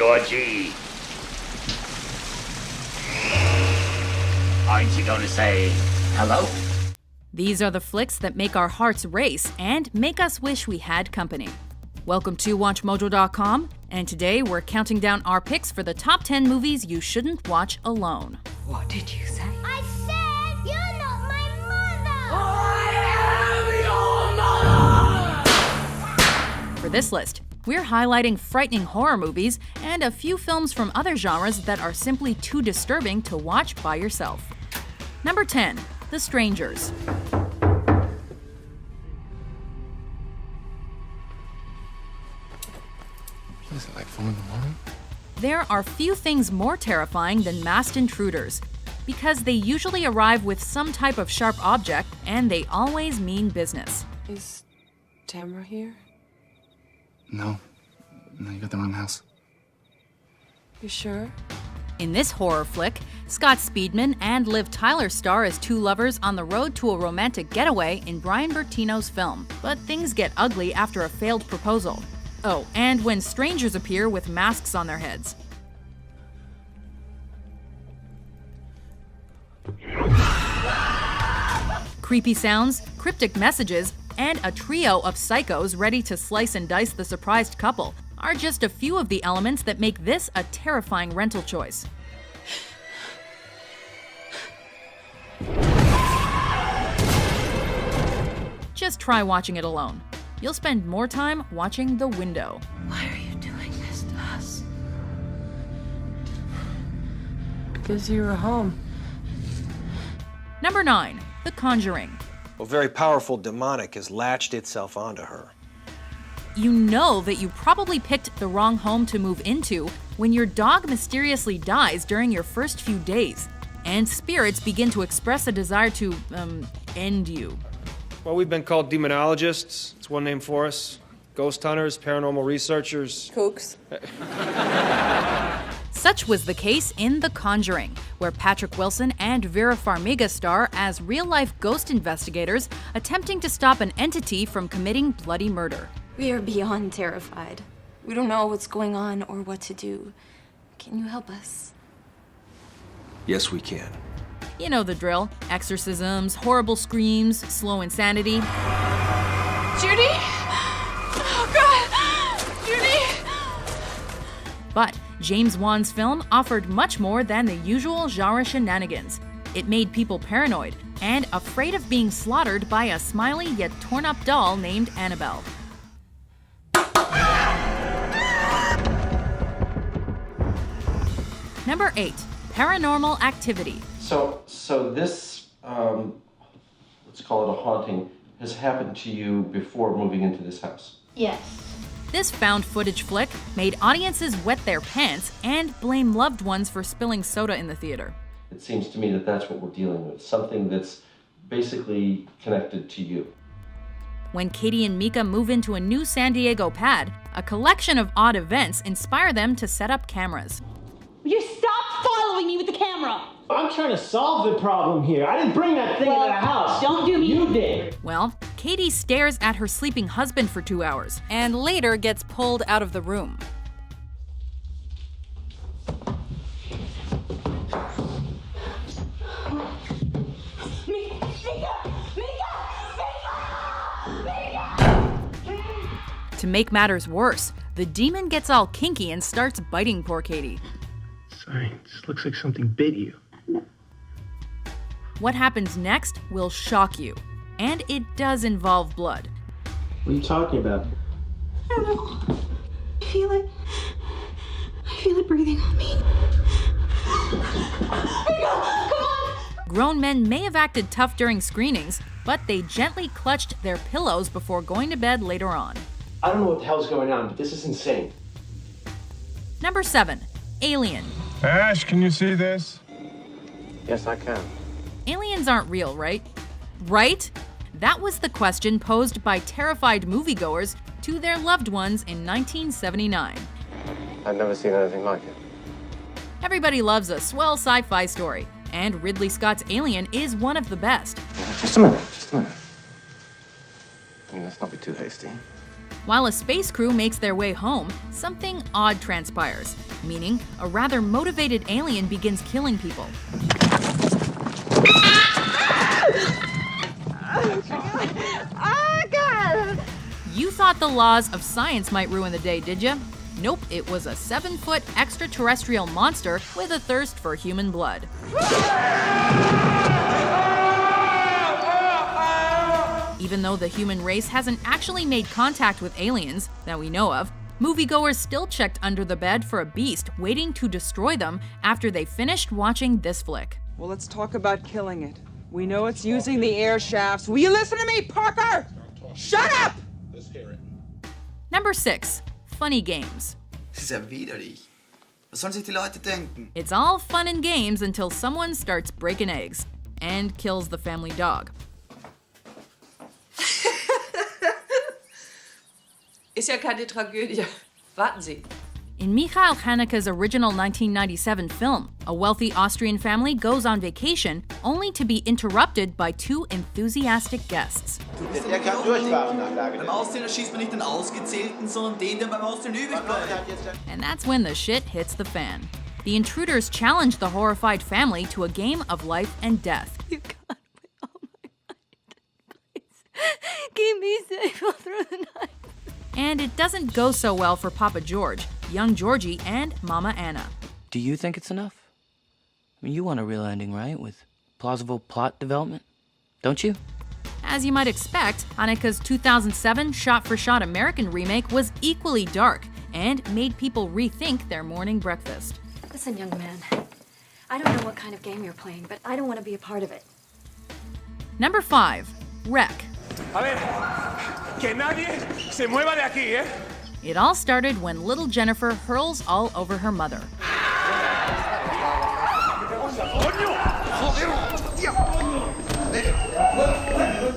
Georgie. Aren't you going to say hello? These are the flicks that make our hearts race and make us wish we had company. Welcome to WatchMojo.com, and today we're counting down our picks for the top 10 movies you shouldn't watch alone. What did you say? I said you're not my mother! I am your mother! For this list, we're highlighting frightening horror movies and a few films from other genres that are simply too disturbing to watch by yourself. Number 10, The Strangers. Is it like 4 in the morning? There are few things more terrifying than masked intruders, because they usually arrive with some type of sharp object and they always mean business. Is Tamara here? No, you got the wrong house. You sure? In this horror flick, Scott Speedman and Liv Tyler star as two lovers on the road to a romantic getaway in Brian Bertino's film. But things get ugly after a failed proposal. Oh, and when strangers appear with masks on their heads. Creepy sounds, cryptic messages, and a trio of psychos ready to slice and dice the surprised couple are just a few of the elements that make this a terrifying rental choice. Just try watching it alone. You'll spend more time watching The Window. Why are you doing this to us? Because you were home. Number 9, The Conjuring. A very powerful demonic has latched itself onto her. You know that you probably picked the wrong home to move into when your dog mysteriously dies during your first few days, and spirits begin to express a desire to, end you. Well, we've been called demonologists. It's one name for us. Ghost hunters, paranormal researchers. Kooks. Such was the case in The Conjuring, where Patrick Wilson and Vera Farmiga star as real-life ghost investigators attempting to stop an entity from committing bloody murder. We are beyond terrified. We don't know what's going on or what to do. Can you help us? Yes, we can. You know the drill. Exorcisms, horrible screams, slow insanity. Judy? Oh, God! Judy! But James Wan's film offered much more than the usual genre shenanigans. It made people paranoid and afraid of being slaughtered by a smiley yet torn-up doll named Annabelle. Number 8, Paranormal Activity. So this, let's call it a haunting, has happened to you before moving into this house? Yes. This found footage flick made audiences wet their pants and blame loved ones for spilling soda in the theater. It seems to me that that's what we're dealing with, something that's basically connected to you. When Katie and Mika move into a new San Diego pad, a collection of odd events inspire them to set up cameras. Will you stop following me with the camera? I'm trying to solve the problem here. I didn't bring that thing into the house. Don't do me. You did. Well, Katie stares at her sleeping husband for 2 hours and later gets pulled out of the room. To make matters worse, the demon gets all kinky and starts biting poor Katie. Sorry, this looks like something bit you. What happens next will shock you, and it does involve blood. What are you talking about? I don't know. I feel it. I feel it breathing on me. Grown men may have acted tough during screenings, but they gently clutched their pillows before going to bed later on. I don't know what the hell's going on, but this is insane. Number 7, Alien. Ash, can you see this? Yes, I can. Aliens aren't real, right? Right? That was the question posed by terrified moviegoers to their loved ones in 1979. I've never seen anything like it. Everybody loves a swell sci-fi story, and Ridley Scott's Alien is one of the best. Just a minute. I mean, let's not be too hasty. While a space crew makes their way home, something odd transpires, meaning a rather motivated alien begins killing people. You thought the laws of science might ruin the day, did you? Nope, it was a 7-foot extraterrestrial monster with a thirst for human blood. Even though the human race hasn't actually made contact with aliens that we know of, moviegoers still checked under the bed for a beast waiting to destroy them after they finished watching this flick. Well, let's talk about killing it. We know it's using the air shafts. Will you listen to me, Parker? Shut up! Number 6. Funny games. Das ist ja widerlich. Was sollen sich die Leute denken? It's all fun and games until someone starts breaking eggs and kills the family dog. Ist ja keine Tragödie. Warten Sie. In Michael Haneke's original 1997 film, a wealthy Austrian family goes on vacation only to be interrupted by 2 enthusiastic guests. Beim Auszählen schießt man nicht den Ausgezählten, sondern den, der beim Auszählen übrig bleibt. And that's when the shit hits the fan. The intruders challenge the horrified family to a game of life and death. You got me. Oh my God. Please. Keep me safe all through the night. And it doesn't go so well for Papa George, young Georgie, and Mama Anna. Do you think it's enough? I mean, you want a real ending, right? With plausible plot development, don't you? As you might expect, Haneke's 2007 shot-for-shot American remake was equally dark and made people rethink their morning breakfast. Listen, young man, I don't know what kind of game you're playing, but I don't want to be a part of it. Number 5. Wreck. A ver, que nadie se mueva de aquí, ¿eh? It all started when little Jennifer hurls all over her mother.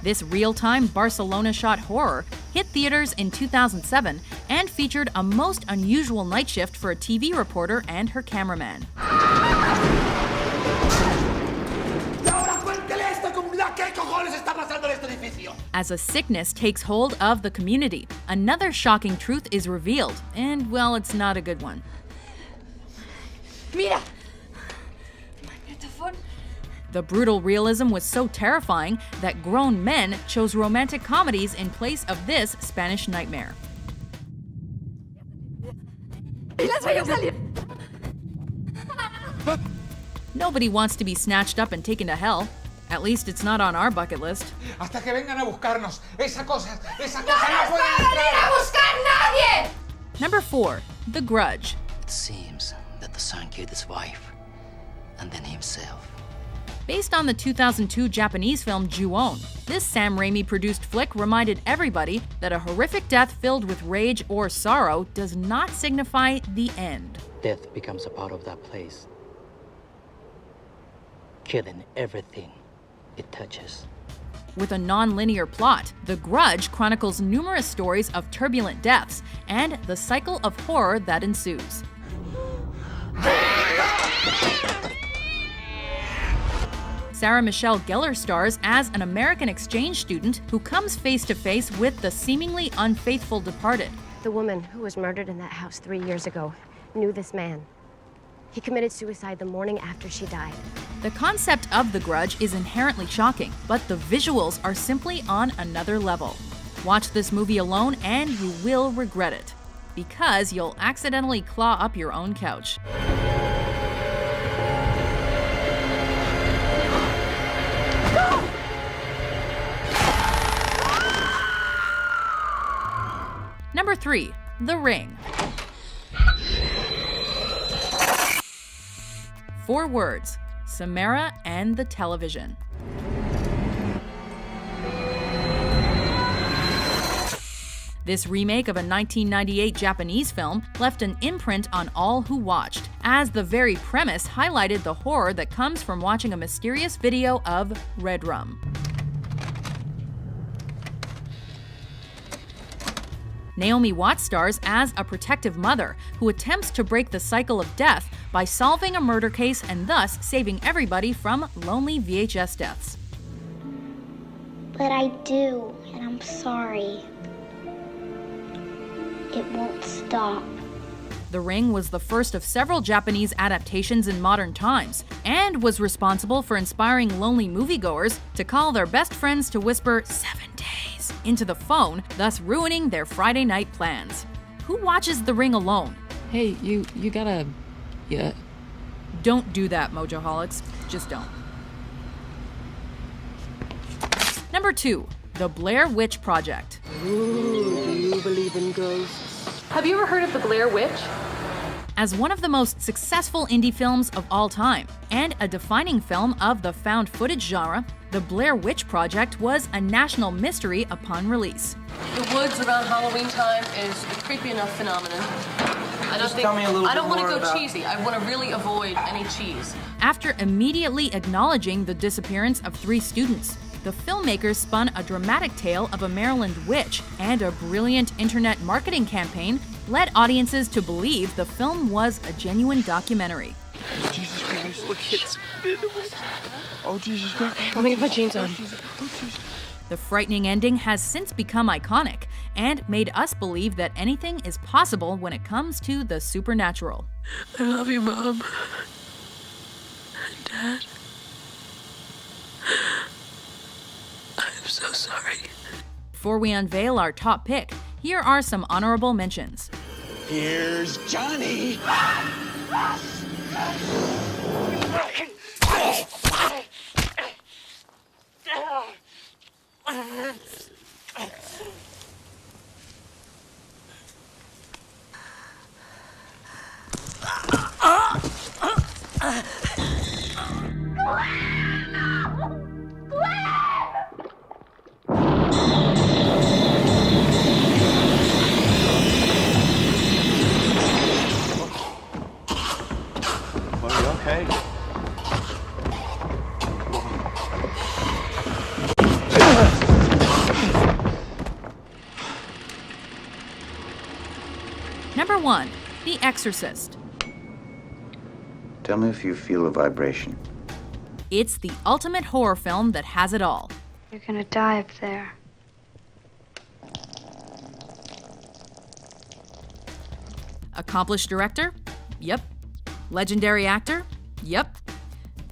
This real-time Barcelona shot horror hit theaters in 2007 and featured a most unusual night shift for a TV reporter and her cameraman. As a sickness takes hold of the community, another shocking truth is revealed, and well, it's not a good one. Mira! The brutal realism was so terrifying that grown men chose romantic comedies in place of this Spanish nightmare. Nobody wants to be snatched up and taken to hell. At least it's not on our bucket list. Hasta que vengan a buscarnos. Esa cosa no puede entrar. Number 4. The Grudge. It seems that the son killed his wife, and then himself. Based on the 2002 Japanese film Ju-On, this Sam Raimi-produced flick reminded everybody that a horrific death filled with rage or sorrow does not signify the end. Death becomes a part of that place, killing everything it touches. With a non-linear plot, The Grudge chronicles numerous stories of turbulent deaths and the cycle of horror that ensues. Sarah Michelle Gellar stars as an American exchange student who comes face to face with the seemingly unfaithful departed. The woman who was murdered in that house 3 years ago knew this man. He committed suicide the morning after she died. The concept of The Grudge is inherently shocking, but the visuals are simply on another level. Watch this movie alone and you will regret it, because you'll accidentally claw up your own couch. Number 3. The Ring. 4 words: Samara and the television. This remake of a 1998 Japanese film left an imprint on all who watched, as the very premise highlighted the horror that comes from watching a mysterious video of red rum. Naomi Watts stars as a protective mother who attempts to break the cycle of death by solving a murder case and thus saving everybody from lonely VHS deaths. But I do, and I'm sorry. it won't stop. The Ring was the first of several Japanese adaptations in modern times, and was responsible for inspiring lonely moviegoers to call their best friends to whisper 7 days into the phone, thus ruining their Friday night plans. Who watches The Ring alone? Hey, you gotta... Yeah. Don't do that, Mojoholics. Just don't. Number 2. The Blair Witch Project. Ooh, do you believe in ghosts? Have you ever heard of The Blair Witch? As one of the most successful indie films of all time, and a defining film of the found footage genre, The Blair Witch Project was a national mystery upon release. The woods around Halloween time is a creepy enough phenomenon. I don't want to go cheesy. I want to really avoid any cheese. After immediately acknowledging the disappearance of 3 students, the filmmakers spun a dramatic tale of a Maryland witch, and a brilliant internet marketing campaign led audiences to believe the film was a genuine documentary. Jesus Christ. Look, it's... Oh, Jesus Christ. Let me get my jeans on. The frightening ending has since become iconic and made us believe that anything is possible when it comes to the supernatural. I love you, Mom. Dad. I'm so sorry. Before we unveil our top pick, here are some honorable mentions. Here's Johnny. Are you okay? Number 1. The Exorcist. Tell me if you feel a vibration. It's the ultimate horror film that has it all. You're gonna die up there. Accomplished director? Yep. Legendary actor? Yep.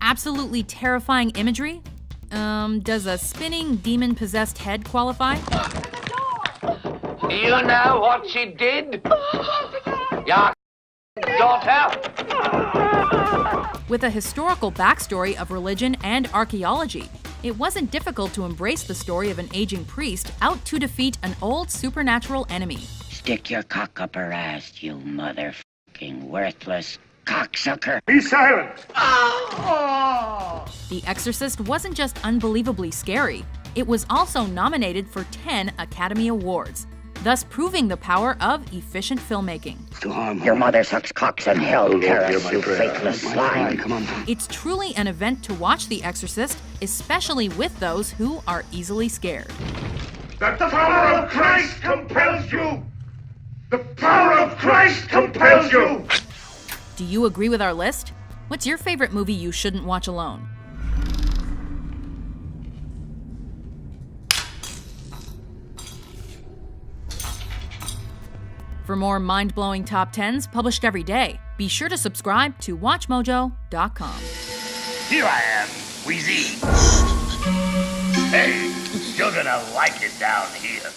Absolutely terrifying imagery? Does a spinning demon-possessed head qualify? You know what she did? Your daughter? With a historical backstory of religion and archaeology, it wasn't difficult to embrace the story of an aging priest out to defeat an old supernatural enemy. Stick your cock up her ass, you motherfucking worthless cocksucker. Be silent! The Exorcist wasn't just unbelievably scary, it was also nominated for 10 Academy Awards, thus proving the power of efficient filmmaking. Your mother sucks cocks in hell, Karis, you faithless swine. It's truly an event to watch The Exorcist, especially with those who are easily scared. The power of Christ compels you! The power of Christ compels you! Do you agree with our list? What's your favorite movie you shouldn't watch alone? For more mind-blowing top 10s published every day, be sure to subscribe to WatchMojo.com. Here I am, Wheezy. Hey, you're gonna like it down here.